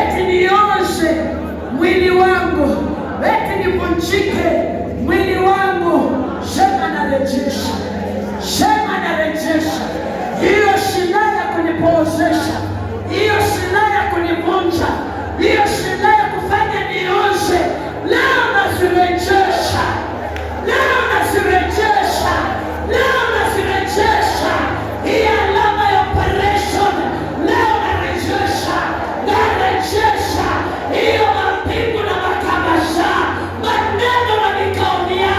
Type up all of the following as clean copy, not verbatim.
eti nioshe mwili wangu, eti nivunjike mwili wangu. Sema narejesha, sema narejesha hiyo silaha ya kunipozesha, hiyo silaha ya kunivunja, hiyo silaha ya kufanya nioshe. Leo nazirejesha, leo nazirejesha, leo nazirejesha. Hii alama ya operation leo narejesha, narejesha hiyo mapigo na makabasha, maneno na mikaonia,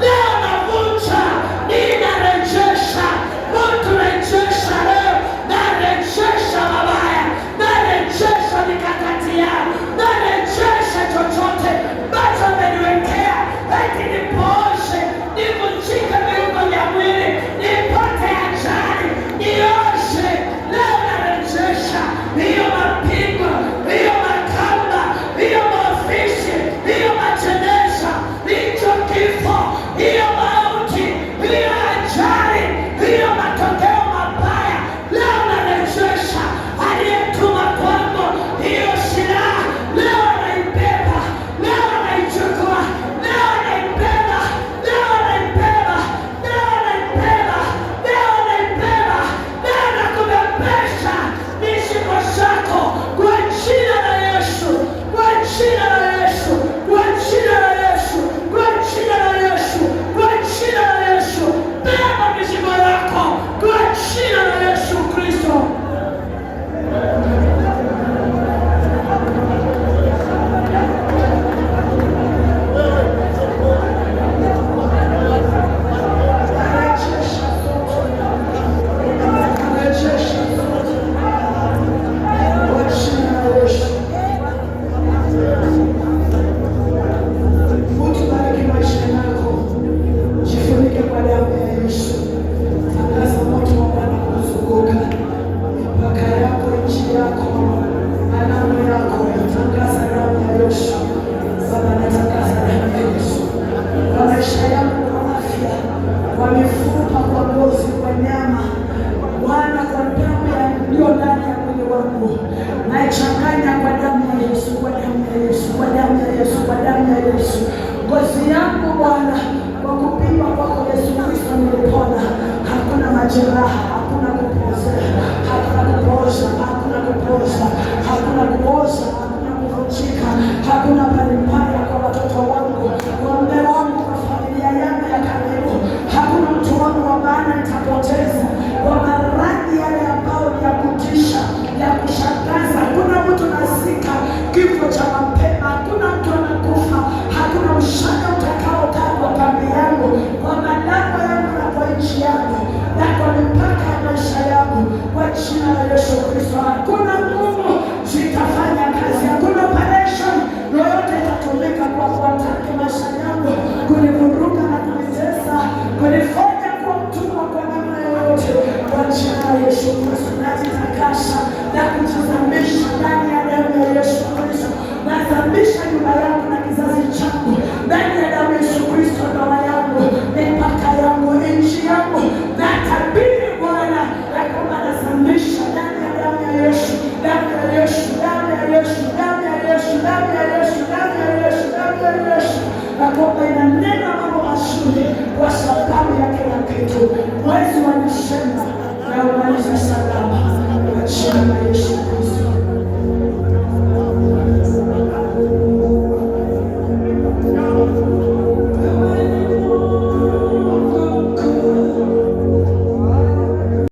leo navunja, ninarejesha. Mtu rejesha leo, narejesha mabaya, narejesha mikakati yao, narejesha chochote ambacho ameniwekea eti nipooshe, nivunjike viungo vya mwili, nipate ajali, nioshe. Leo narejesha hiyo mapigo, hiyo makamba, hiyo maofisi, hiyo majeneza, hicho kifo, hiyo mauti, hiyo ajali, hiyo matokeo mabaya. Leo narejesha. Aliyetuma kwangu hiyo silaha leo naibeba, leo naichukua, leo naibeba, leo naibeba, leo naibeba, leo naibeba, leo nakubebesha mizigo zako kwa jina la Yesu, kwa jina la Yesu, kwa jina la Yesu, kwa jina la Yesu, kwa jina la Yesu. Beba mizigo yako kwa jina la Yesu Kristo. Kwa mifupa, kwa ngozi, kwa nyama, Bwana, kwa damu iliyo ndani ya mwili wangu, naichanganya kwa damu ya Yesu, kwa damu ya Yesu, kwa damu ya Yesu, kwa damu ya Yesu. Ngozi yangu Bwana, kwa kupigwa kwako Yesu Kristo nilipona. Hakuna majeraha, hakuna kupoza, hakuna kupoza, hakuna kupoza, hakuna kupoza, hakuna kuvunjika, hakuna palipaya kwa watoto wangu, kwa mume wangu, kwa familia yangu ya karibu. Hakuna mtu wangu wa maana nitapoteza kwa maradhi yale ambayo ni ya kutisha, ya kushangaza. Hakuna mtu nasika kifo cha mapema, hakuna mtu anakufa, hakuna ushanga utakaokaa kwa kambi yangu, kwa malango yangu na kwa nchi yangu na kwa mipaka ya maisha yangu, kwa jina la Yesu Kristo. Hakuna nguvu zitafanya kazi, hakuna operation yoyote itatumika kwa kuataki maisha yangu, kunivuruga na kunitesa, kunifanya kuwa mtumwa kwa namna yoyote. Kwa jina la Yesu Kristo najitakasa na kujizamisha ndani ya damu ya Yesu Kristo. Nazamisha nyumba yangu na kizazi changu ndani ya damu ya Yesu Kristo, ndoa yangu, mipaka yangu, nchi yangu. Natabiri Bwana ya kwamba nazamisha ndani ya damu ya Yesu, damu ya Yesu, damu ya Yesu, damu ya Yesu, damu ya Yesu, damu ya Yesu, damu ya Yesu. Na kwamba inanena mambo mazuri kwa sababu ya kila kitu. Mwezi wa Desemba na umaliza salama kwa jina la Yesu Kristo.